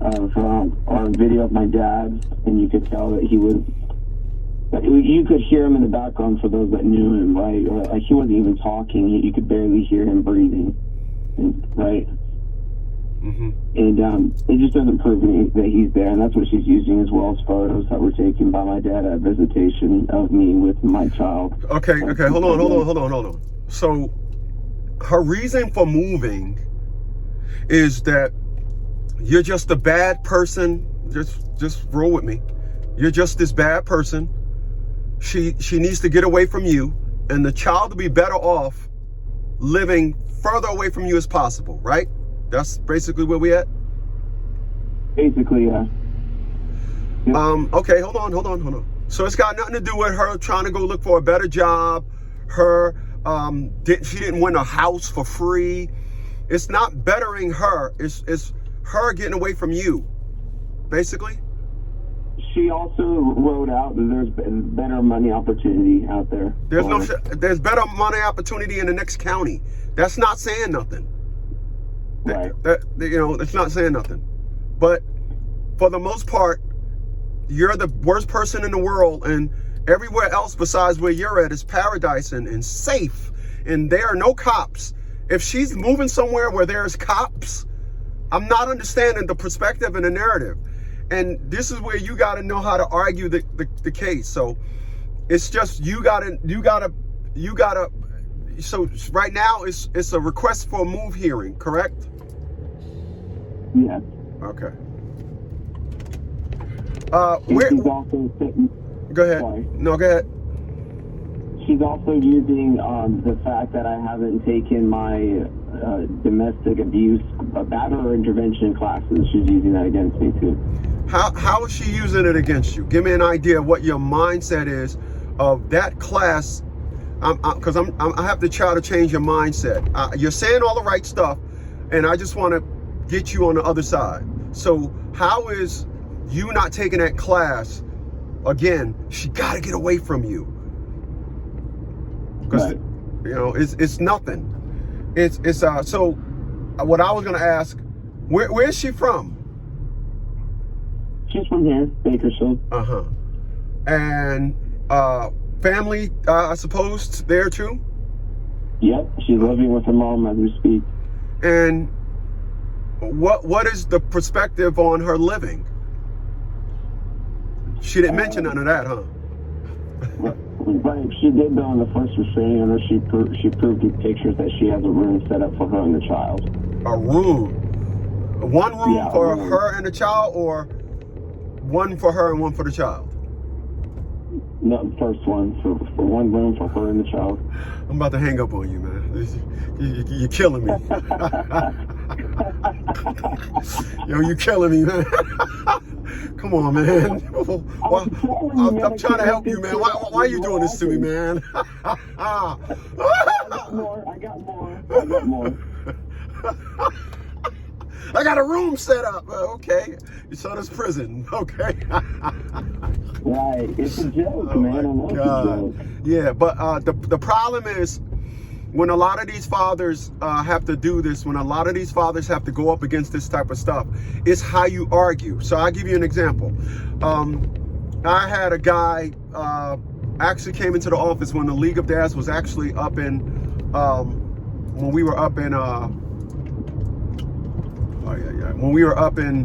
of or a video of my dad, and you could tell that he was. You could hear him in the background for those that knew him, right? Or, like, he wasn't even talking. You could barely hear him breathing, right? Mm-hmm. And it just doesn't prove that he's there, and that's what she's using as well as photos that were taken by my dad at visitation of me with my child. Okay, hold on. So her reason for moving is that you're just a bad person. Just roll with me. You're just this bad person. She needs to get away from you, and the child will be better off living further away from you as possible, right? That's basically where we at? Basically, yeah. Yep. Okay, hold on. So it's got nothing to do with her trying to go look for a better job. Her, she didn't win a house for free. It's not bettering her. It's her getting away from you, basically. She also wrote out that there's better money opportunity out there. There's better money opportunity in the next county. That's not saying nothing. Right. It's not saying nothing. But for the most part, you're the worst person in the world, and everywhere else besides where you're at is paradise and safe, and there are no cops. If she's moving somewhere where there's cops, I'm not understanding the perspective and the narrative. And this is where you got to know how to argue the case. So it's just you gotta. So right now it's a request for a move hearing, correct? Yeah. Okay. She's also Go ahead. Sorry. No, go ahead. She's also using the fact that I haven't taken my domestic abuse batterer intervention classes. She's using that against me too. How is she using it against you? Give me an idea of what your mindset is of that class. Because I have to try to change your mindset. You're saying all the right stuff, and I just want to get you on the other side. So how is you not taking that class? Again, she got to get away from you. Because right. It's nothing. So what I was gonna ask, where is she from? She's from here, Bakersfield. And family, I suppose, there too? Yep, she's living with her mom as we speak. And what is the perspective on her living? She didn't mention none of that, huh? Right, she did though on the first restraining order. She proved through pictures that she has a room set up for her and the child. A room? One room for room. her and the child, or one for her and one for the child? No, the first one for one room for her and the child. I'm about to hang up on you, man. You're killing me. Yo, you're killing me, man. Come on, man. I'm trying to help you, man. Why are you doing this to me, man? I got more. I got a room set up. Okay. So does prison. Okay. Right. It's a joke, man. I know it's a joke. Yeah, but the problem is when a lot of these fathers have to do this, when a lot of these fathers have to go up against this type of stuff, it's how you argue. So I'll give you an example. I had a guy actually came into the office when the League of Dads was actually up in, when we were up in, when we were up in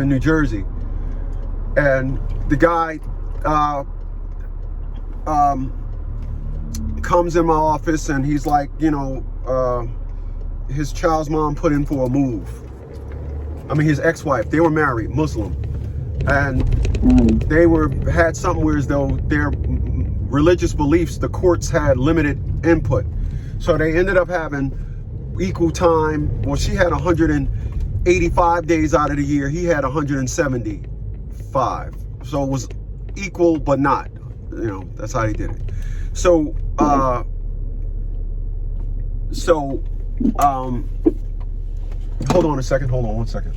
New Jersey, and the guy comes in my office and he's like, his child's mom put in for a move. I mean, his ex-wife, they were married, Muslim, and they had something where as though their religious beliefs, the courts had limited input. So they ended up having equal time. Well, she had 185 days out of the year. He had 175. So it was equal, but not. That's how he did it. So, hold on a second. Hold on one second.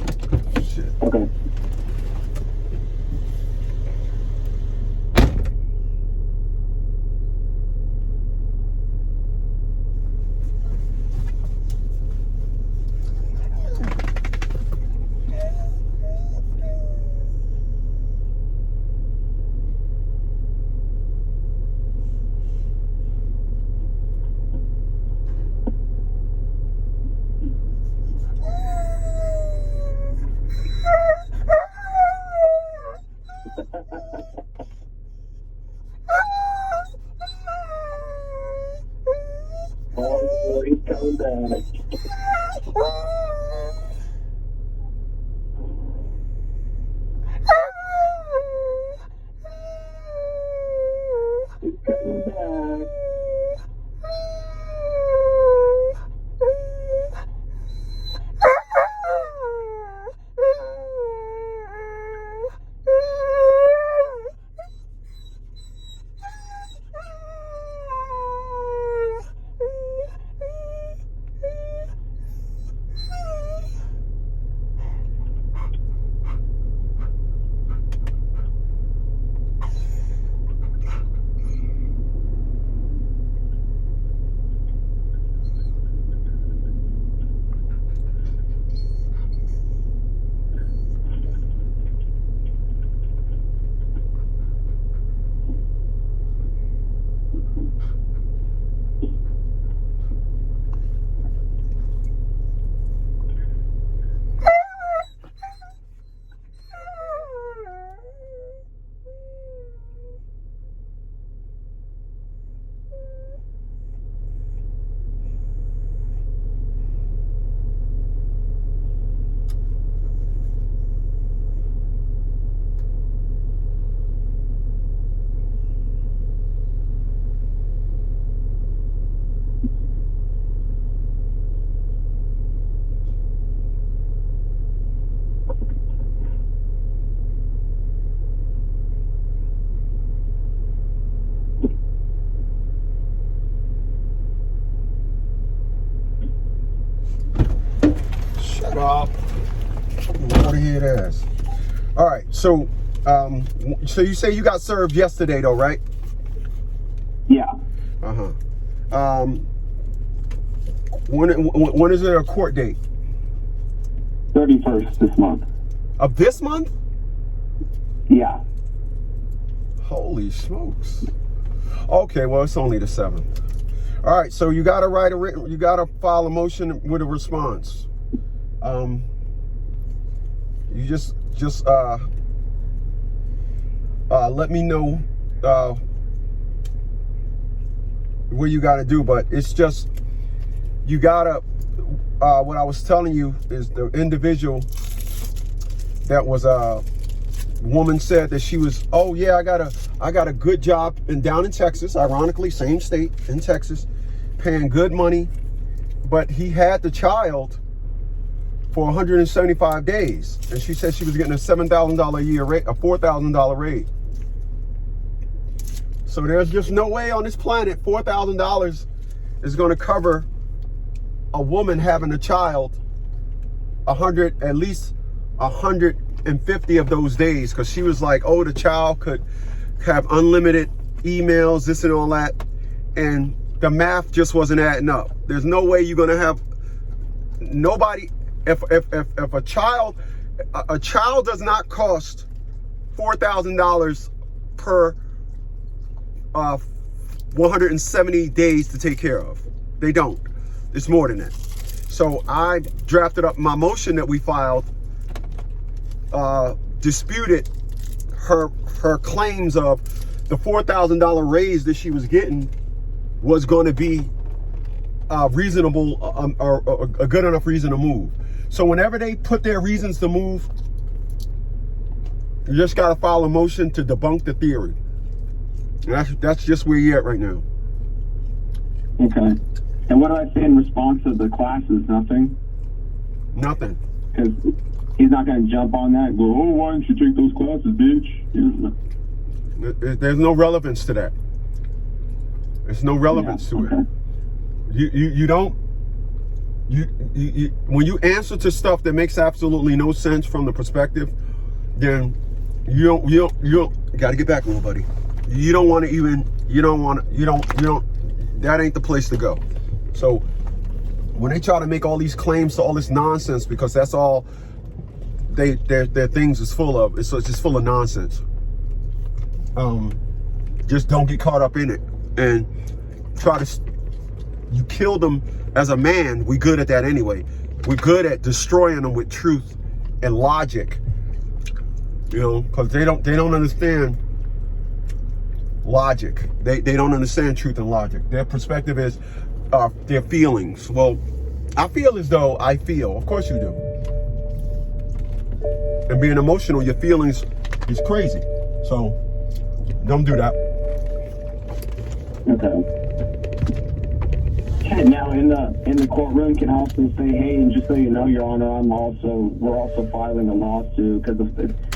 Shit. Okay. Waterhead ass. All right, so you say you got served yesterday, though, right? Yeah. When is there a court date? 31st this month. Of this month? Yeah. Holy smokes. Okay, well, it's only the 7th. All right, so you gotta you gotta file a motion with a response. You just let me know what you gotta do, but it's just, you gotta, what I was telling you is the individual that was woman said that she was, oh yeah, I got a good job down in Texas, ironically, same state in Texas, paying good money, but he had the child for 175 days. And she said she was getting a $7,000 a year rate, a $4,000 rate. So there's just no way on this planet $4,000 is gonna cover a woman having a child at least 150 of those days, because she was like, oh, the child could have unlimited emails, this and all that, and the math just wasn't adding up. There's no way you're gonna have nobody. If a child does not cost $4,000 per 170 days to take care of. They don't. It's more than that. So I drafted up my motion that we filed, disputed her claims of the $4,000 raise that she was getting was going to be reasonable, or a good enough reason to move. So whenever they put their reasons to move, you just got to file a motion to debunk the theory. And that's just where you're at right now. Okay. And what do I say in response to the classes? Nothing? Nothing. Because he's not going to jump on that and go, oh, why don't you take those classes, bitch? There's no relevance to that. There's no relevance to it. You don't, when you answer to stuff that makes absolutely no sense from the perspective, then you don't got to get back, little buddy. You don't want to even, that ain't the place to go. So when they try to make all these claims to all this nonsense, because that's all their things is full of, it's just full of nonsense. Just don't get caught up in it and you kill them as a man. We good at that anyway. We're good at destroying them with truth and logic, because they don't understand logic. They don't understand truth and logic. Their perspective is their feelings. Well, I feel as though I feel. Of course you do. And being emotional, your feelings is crazy. So don't do that. Okay. Now in the courtroom, can I also say, hey, and just so you know, Your Honor, we're also filing a lawsuit because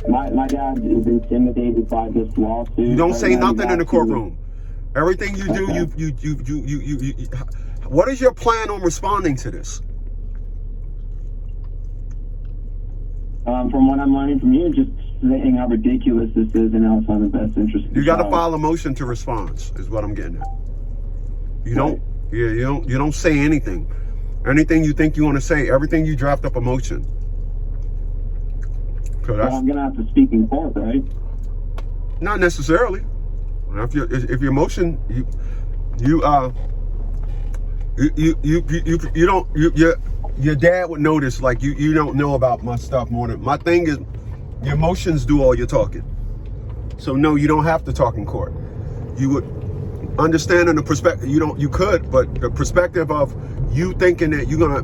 my dad is intimidated by this lawsuit. You don't say nothing in the courtroom. Everything you do, you what is your plan on responding to this? From what I'm learning from you, just saying how ridiculous this is and how it's not in the best interest of the You got to child. file a motion to response, is what I'm getting at. You don't. Yeah, you don't say anything. Anything you think you want to say, everything you draft up a motion. Well, I'm gonna have to speak in court, right? Not necessarily. If your motion, your dad would notice, like you don't know about my stuff more than my thing is. Your motions do all your talking. So no, you don't have to talk in court. You would understand in the perspective, you could, but the perspective of you thinking that you're gonna,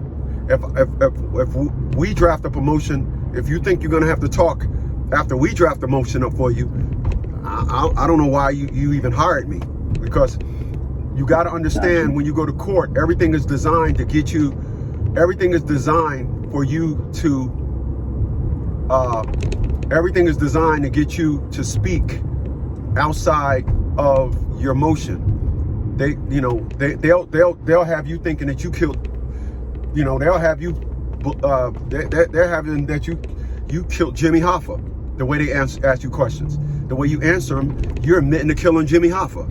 if we draft up a motion, if you think you're gonna have to talk after we draft a motion up for you, I don't know why you even hired me, because you got to understand when you go to court, everything is designed to get you, everything is designed for you to, everything is designed to get you to speak outside of your motion. They'll have you thinking that you killed, they'll have you they're having that you killed Jimmy Hoffa. The way they ask you questions, the way you answer them, you're admitting to killing Jimmy Hoffa.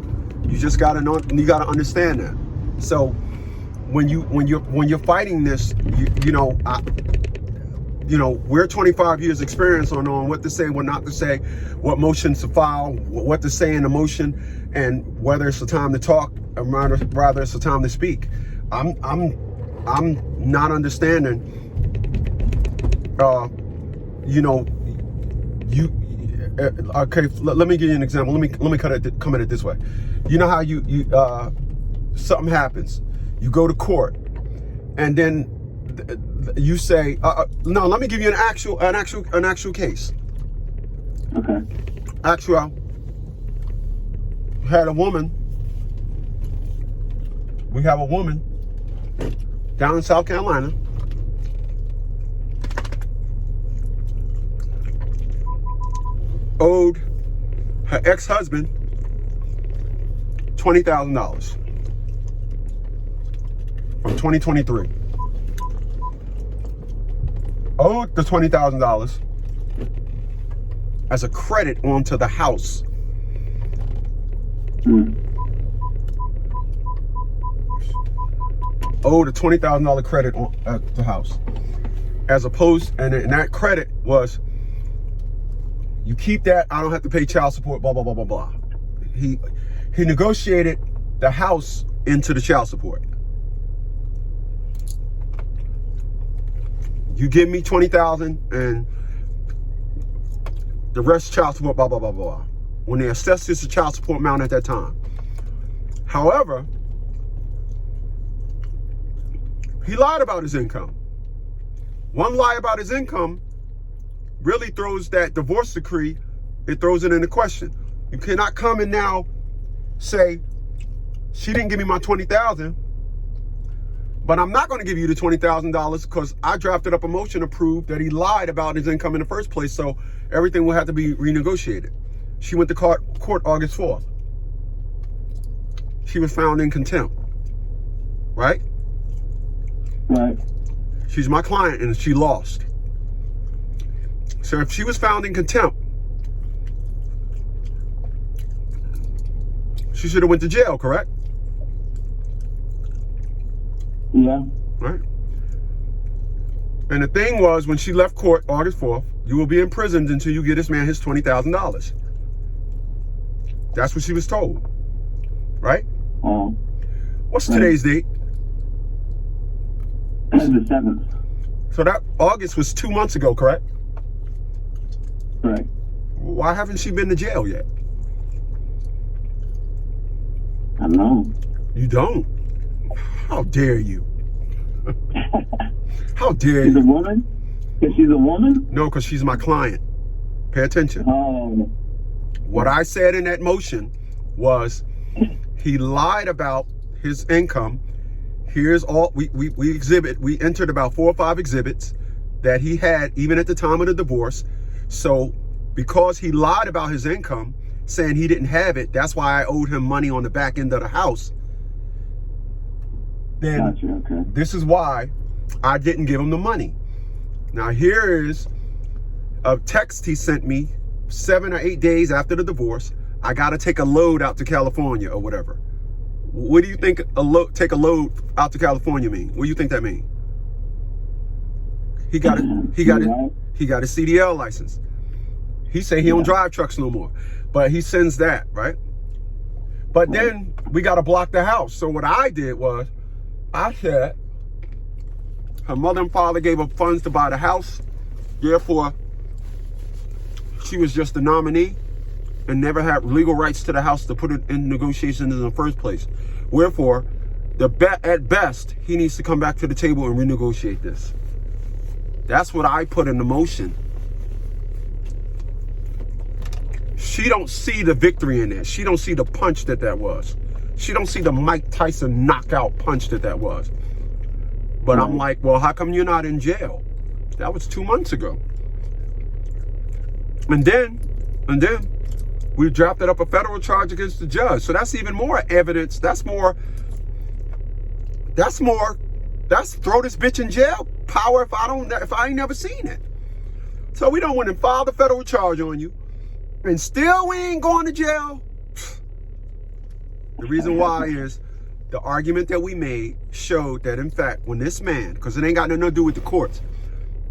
You just gotta know, you gotta understand that. So when you're fighting this, we're 25 years experience on what to say, what not to say, what motions to file, what to say in the motion, and whether it's the time to talk or rather it's the time to speak. I'm not understanding. Okay. Let me give you an example. Let me come at it this way. You know how you something happens, you go to court, and then you say, no. Let me give you an actual case. Okay. Actual. Had a woman. We have a woman down in South Carolina. Owed her ex-husband $20,000 from 2023. Owed the $20,000 as a credit onto the house. Owed a $20,000 credit at the house, as opposed, and that credit was, you keep that, I don't have to pay child support, blah, blah, blah, blah, blah. He negotiated the house into the child support. You give me $20,000 and the rest child support, blah, blah, blah, blah. When they assessed this child support amount at that time. However, he lied about his income. One lie about his income really throws that divorce decree, it throws it into question. You cannot come and now say, she didn't give me my $20,000, but I'm not going to give you the $20,000 because I drafted up a motion to prove that he lied about his income in the first place, so everything will have to be renegotiated. She went to court August 4th. She was found in contempt, right? Right. She's my client and she lost. So if she was found in contempt, she should have went to jail, correct? Yeah. Right. And the thing was, when she left court August 4th, you will be imprisoned until you get this man his $20,000. That's what she was told, right? What's today's date? That's the 7th. So that August was 2 months ago, correct? Correct. Why haven't she been to jail yet? I don't know. You don't? How dare you? How dare She's you? a woman? Because she's a woman? No, because she's my client. Pay attention. Oh. What I said in that motion was he lied about his income. Here's all we entered about 4 or 5 exhibits that he had even at the time of the divorce. So because he lied about his income, saying he didn't have it, that's why I owed him money on the back end of the house. Then Gotcha, okay. This is why I didn't give him the money. Now here is a text he sent me 7 or 8 days after the divorce. I got to take a load out to California or whatever. What do you think take a load out to California mean? What do you think that mean? He got a CDL license. He say he don't drive trucks no more, but he sends that, right? But then we got to block the house. So what I did was, I said, her mother and father gave her funds to buy the house. Therefore, she was just a nominee and never had legal rights to the house to put it in negotiations in the first place. Wherefore, at best, he needs to come back to the table and renegotiate this. That's what I put in the motion. She don't see the victory in that. She don't see the punch that was. She don't see the Mike Tyson knockout punch that was. But I'm like, well, how come you're not in jail? That was 2 months ago. And then we drafted up a federal charge against the judge. So that's even more evidence. That's throw this bitch in jail power if I ain't never seen it? So we don't want to file the federal charge on you, and still we ain't going to jail. The reason why is the argument that we made showed that, in fact, when this man, because it ain't got nothing to do with the courts.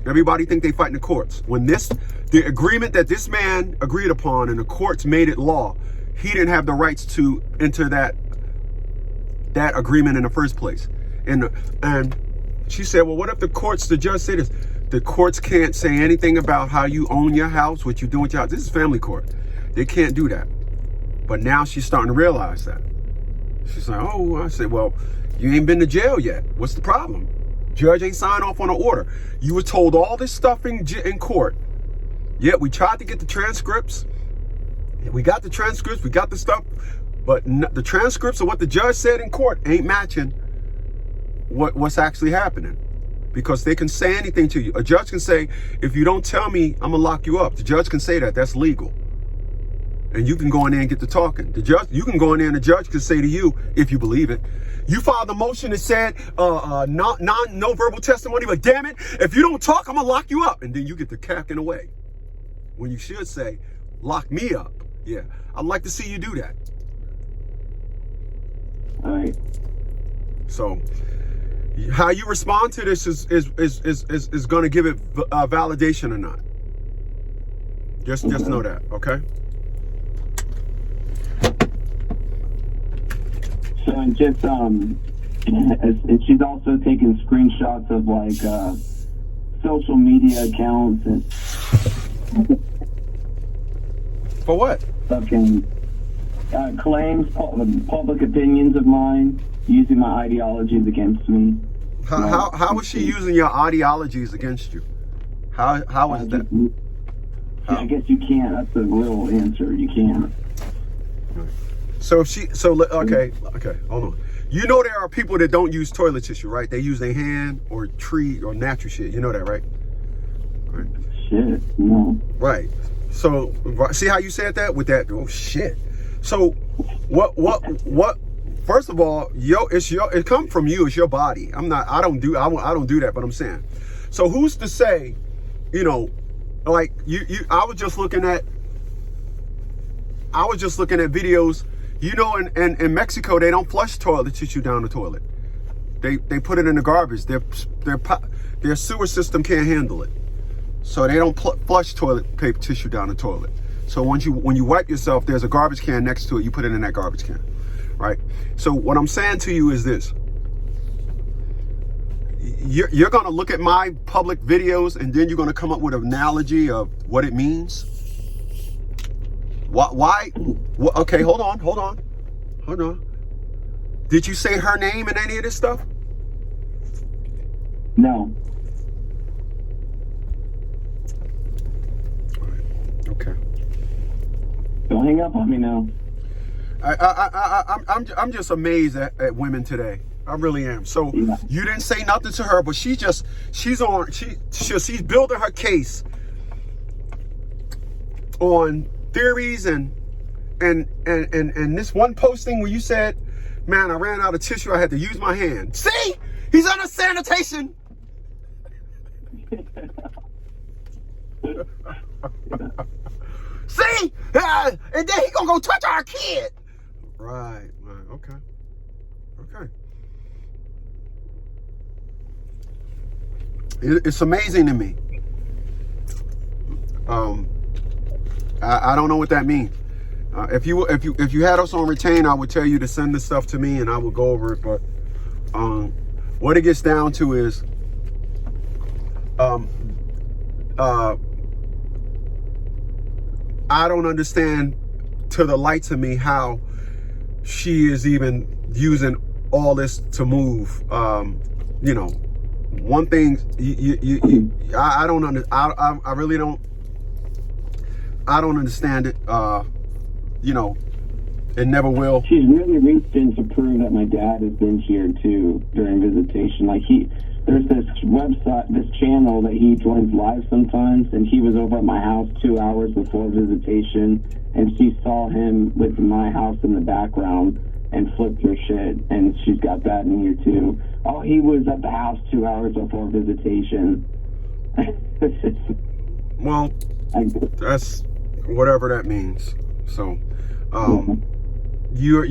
Everybody think they fight in the courts. When the agreement that this man agreed upon and the courts made it law, he didn't have the rights to enter that agreement in the first place. And she said, well, what if the judge said this? The courts can't say anything about how you own your house, what you do with your house. This is family court. They can't do that. But now she's starting to realize that. She's like, oh, I said, well, you ain't been to jail yet. What's the problem? Judge ain't signed off on an order. You were told all this stuff in court. Yeah, we tried to get the transcripts. We got the transcripts. We got the stuff. But the transcripts of what the judge said in court ain't matching what's actually happening. Because they can say anything to you. A judge can say, if you don't tell me, I'm going to lock you up. The judge can say that. That's legal. And you can go in there and get to talking. You can go in there and the judge can say to you, if you believe it, you filed a motion that said no verbal testimony, but damn it, if you don't talk, I'm going to lock you up. And then you get the cacking away. When you should say, lock me up. Yeah, I'd like to see you do that. All right. So how you respond to this is going to give it validation or not. Just know that, okay? So and just and she's also taking screenshots of like social media accounts and for what? Fucking claims, public opinions of mine, using my ideologies against me. How is she using your ideologies against you? How is that? Yeah, I guess you can't. That's the real answer. You can't. So okay, hold on. You know there are people that don't use toilet tissue, right? They use their hand or tree or natural shit. You know that, right? Right. Shit, no. Right. So see how you said that with that? Oh shit. So what? First of all, it come from you. It's your body. I don't do that. But I'm saying. So who's to say? You know, like I was just looking at videos. You know, in Mexico, they don't flush toilet tissue down the toilet. They put it in the garbage. Their sewer system can't handle it, so they don't flush toilet paper tissue down the toilet. So when you wipe yourself, there's a garbage can next to it. You put it in that garbage can, right? So what I'm saying to you is this: you're gonna look at my public videos, and then you're gonna come up with an analogy of what it means. Why? Okay, hold on. Did you say her name in any of this stuff? No. All right. Okay. Don't hang up on me now. I'm just amazed at women today. I really am. So yeah. You didn't say nothing to her, but she's building her case on theories and this one posting where you said, man, I ran out of tissue, I had to use my hand. See? He's under sanitation. See? And then he gonna go touch our kid. Right. Okay. It's amazing to me. I don't know what that means. If you had us on retain, I would tell you to send this stuff to me and I would go over it. But what it gets down to is I don't understand to the light to me how she is even using all this to move. You know, one thing I don't understand. I really don't. I don't understand it. You know, it never will. She's really reached in to prove that my dad has been here too during visitation. Like there's this website, this channel that he joins live sometimes, and he was over at my house 2 hours before visitation, and she saw him with my house in the background, and flipped her shit, and she's got that in here too. Oh, he was at the house 2 hours before visitation. Well, that's whatever that means. So, you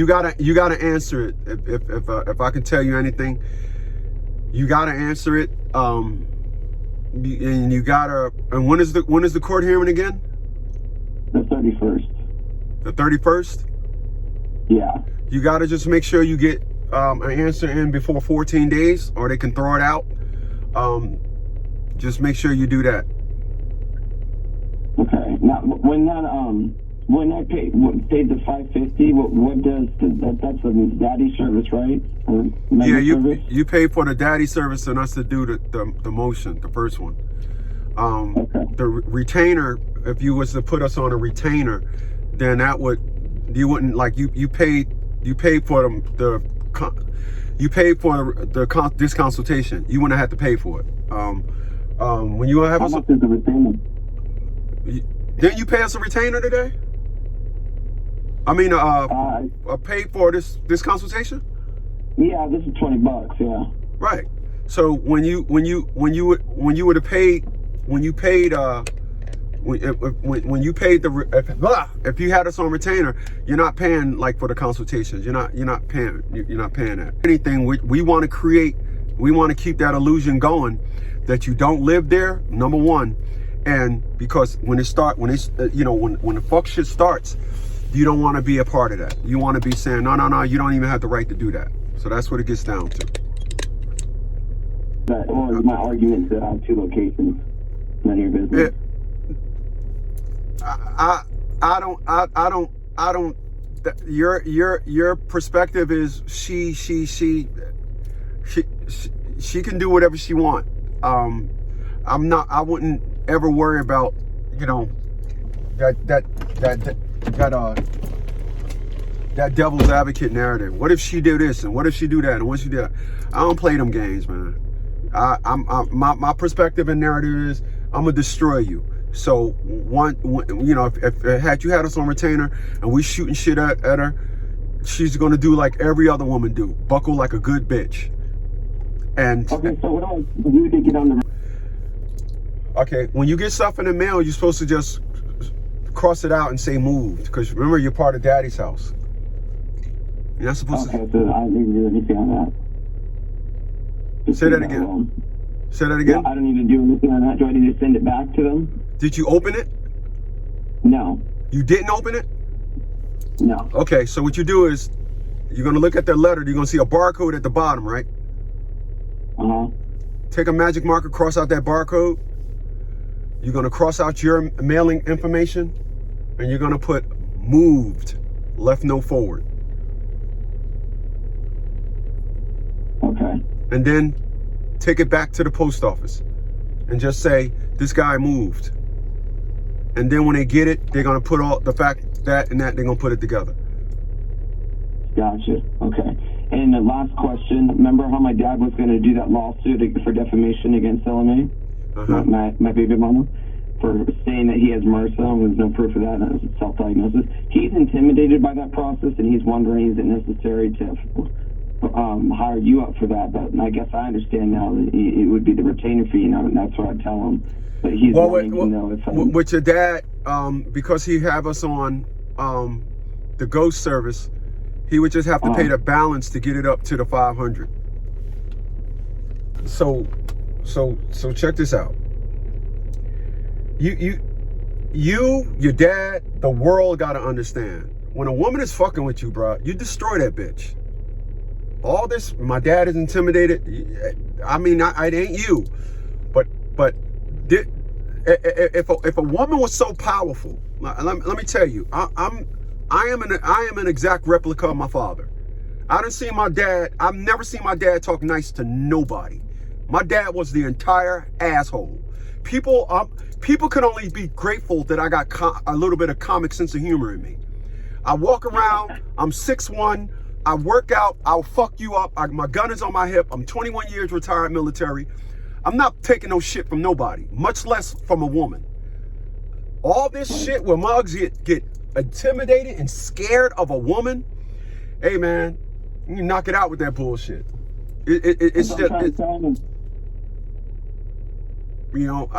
gotta answer it. If I can tell you anything, you gotta answer it. And you gotta. And when is the court hearing again? The 31st. The 31st. Yeah. You gotta just make sure you get an answer in before 14 days, or they can throw it out. Just make sure you do that. Okay. Now, when I paid the $550, what does that's the daddy service, right? Or Yeah, service? you pay for the daddy service and us to do the motion, the first one. Okay. The retainer, if you was to put us on a retainer, then you wouldn't like you paid for this consultation. You wouldn't have to pay for it. When you have How much is the retainer? Didn't you pay us a retainer today? I mean, paid for this consultation? Yeah, this is $20. Yeah. Right. So when you would have paid, when you paid if you had us on retainer, you're not paying like for the consultations. You're not paying that. Anything we want to create, we want to keep that illusion going that you don't live there. Number one. And because when the fuck shit starts, you don't want to be a part of that. You want to be saying, no, you don't even have the right to do that. So that's what it gets down to. Or my argument is that I have 2 locations. None of your business. I don't. Your perspective is she can do whatever she want. I wouldn't ever worry about, that devil's advocate narrative. What if she do this and what if she do that and what if she do that? I don't play them games, man. My perspective and narrative is I'm gonna destroy you. So if had you had us on retainer and we shooting shit at her, she's gonna do like every other woman do, buckle like a good bitch. And okay, so what do I do to get on the? Okay, when you get stuff in the mail, you're supposed to just cross it out and say moved, because remember, you're part of Daddy's house. You're not supposed to. Okay, so I need to do anything on that. Just say that again. Say that again. Well, I don't need to do anything on that. Do I need to send it back to them? Did you open it? No. You didn't open it? No. Okay, so what you do is you're going to look at that letter. You're going to see a barcode at the bottom, right? Uh-huh. Take a magic marker, cross out that barcode. You're going to cross out your mailing information, and you're going to put moved, left no forward. Okay. And then take it back to the post office and just say, this guy moved. And then when they get it, they're going to put all the fact that and that, they're going to put it together. Gotcha. Okay. And the last question, remember how my dad was going to do that lawsuit for defamation against Salome? Uh-huh. My baby mama, for saying that he has MRSA and there's no proof of that, and it's self-diagnosis. He's intimidated by that process, and he's wondering, is it necessary to hire you up for that? But I guess I understand now that it would be the retainer fee, and that's what I tell him. But he's wanting to know if with your dad, because he have us on the ghost service, he would just have to pay the balance to get it up to the 500. So check this out. Your dad, the world got to understand. When a woman is fucking with you, bro, you destroy that bitch. All this, my dad is intimidated. I mean, it ain't you, but if a woman was so powerful, let me tell you, I am an exact replica of my father. I didn't see my dad. I've never seen my dad talk nice to nobody. My dad was the entire asshole. People can only be grateful that I got a little bit of comic sense of humor in me. I walk around, I'm 6'1", I work out, I'll fuck you up. My gun is on my hip. I'm 21 years retired military. I'm not taking no shit from nobody, much less from a woman. All this shit where mugs get intimidated and scared of a woman, hey man, you knock it out with that bullshit. It's just, you know,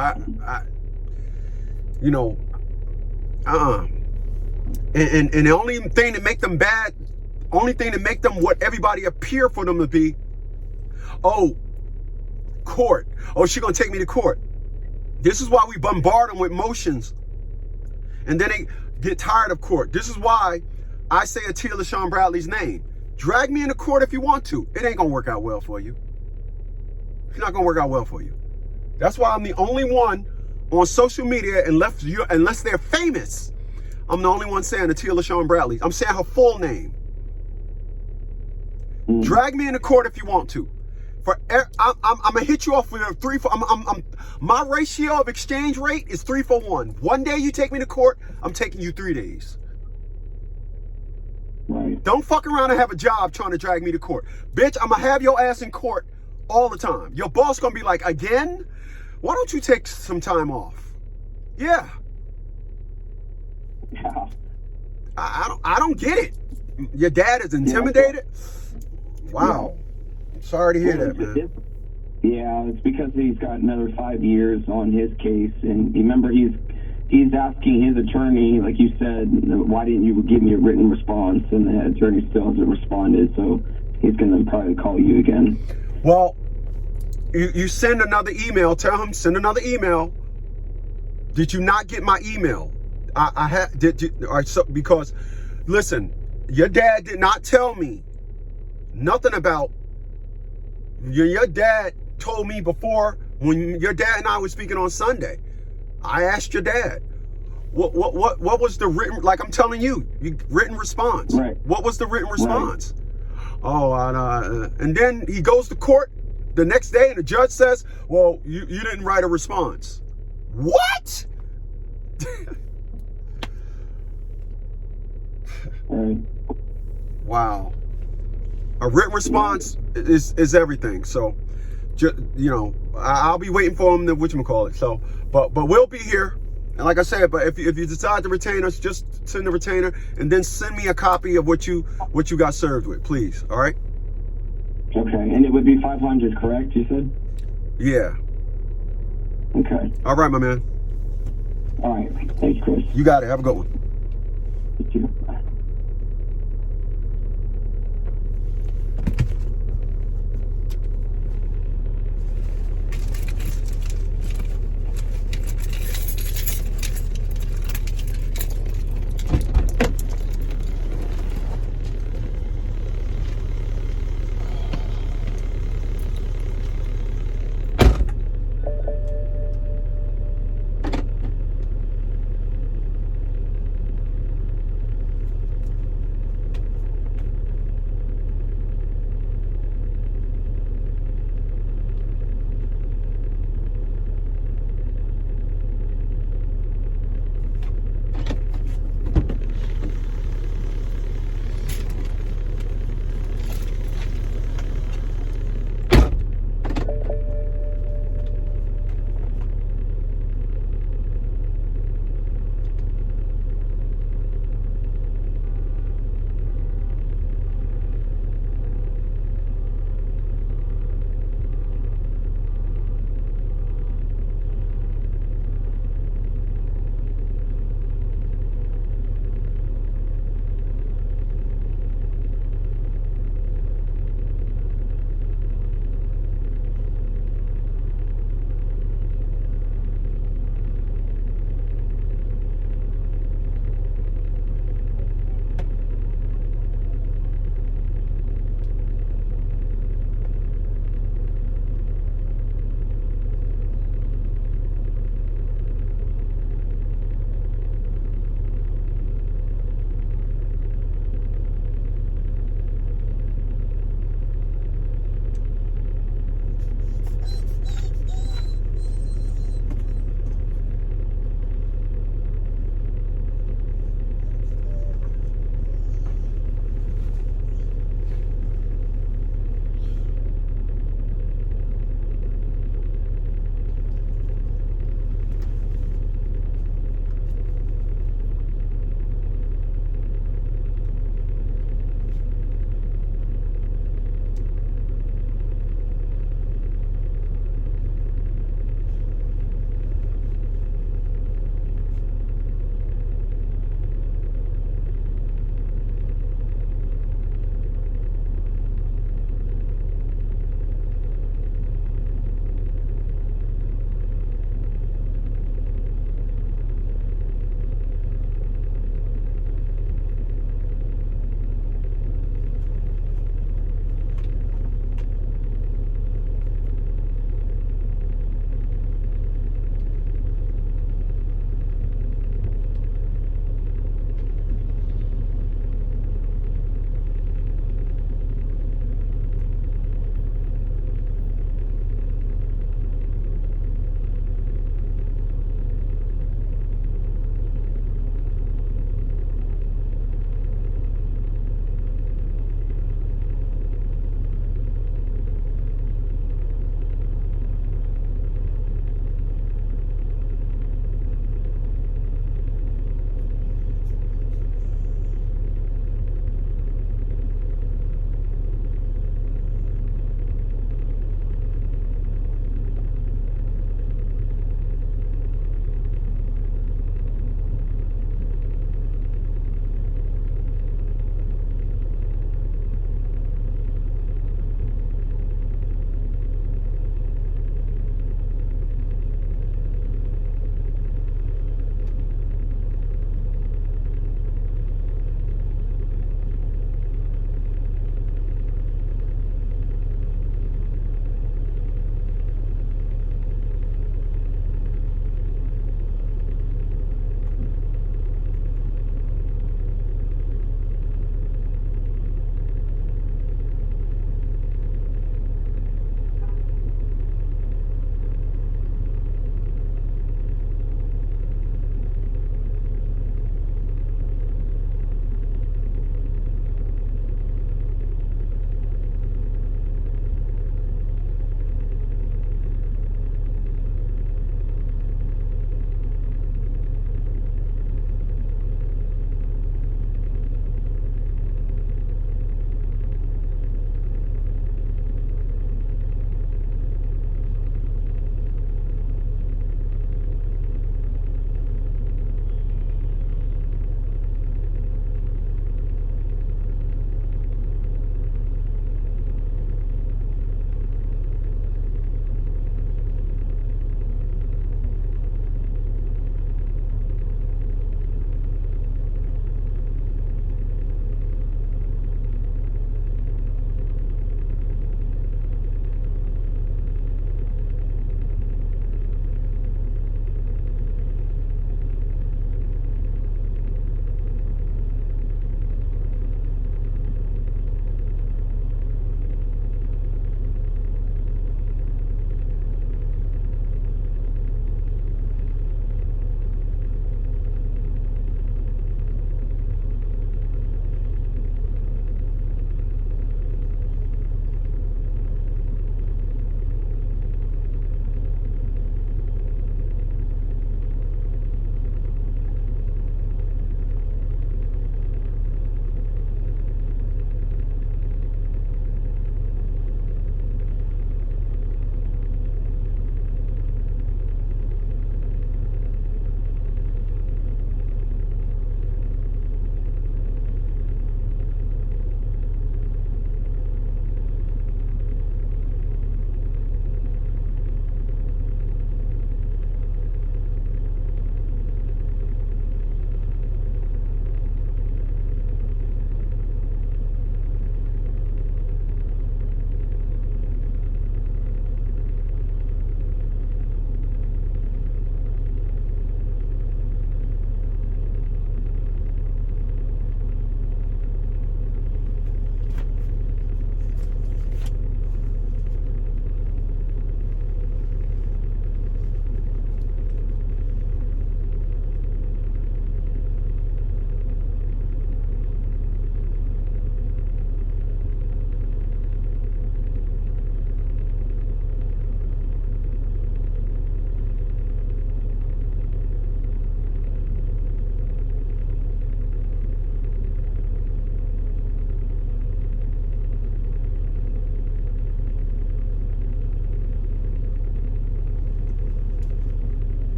and the only thing that make them bad, only thing that make them what everybody appear for them to be, oh, court. Oh, she gonna take me to court. This is why we bombard them with motions, and then they get tired of court. This is why I say Atiya LaShawn Bradley's name. Drag me into court if you want to. It ain't gonna work out well for you. It's not gonna work out well for you. That's why I'm the only one on social media, unless they're famous. I'm the only one saying Atiya LaShawn Bradley. I'm saying her full name. Drag me into court if you want to. I'm gonna hit you off with a 3 for. My ratio of exchange rate is 3 for 1. One day you take me to court, I'm taking you 3 days. Right. Don't fuck around and have a job trying to drag me to court, bitch. I'm gonna have your ass in court all the time. Your boss gonna be like, again? Why don't you take some time off? Yeah. Yeah. I don't get it. Your dad is intimidated. Wow. Yeah. Sorry to hear that, man. Yeah, it's because he's got another 5 years on his case, and remember he's asking his attorney, like you said, why didn't you give me a written response? And the attorney still hasn't responded, so he's going to probably call you again. Well, you send another email. Tell him send another email. Did you not get my email? Because listen, your dad did not tell me nothing about. Your dad told me before when your dad and I were speaking on Sunday. I asked your dad, what was the written, like I'm telling you, written response. Right. What was the written response? Right. Oh, and then he goes to court the next day and the judge says, well, you didn't write a response. What? Right. Wow. A written response is everything. So, you know, I'll be waiting for him to whatchamacallit. So, but we'll be here. And like I said, but if you decide to retain us, just send the retainer and then send me a copy of what you got served with, please. All right. Okay, and it would be 500, correct? You said. Yeah. Okay. All right, my man. All right. Thanks, Chris. You got it. Have a good one. You too.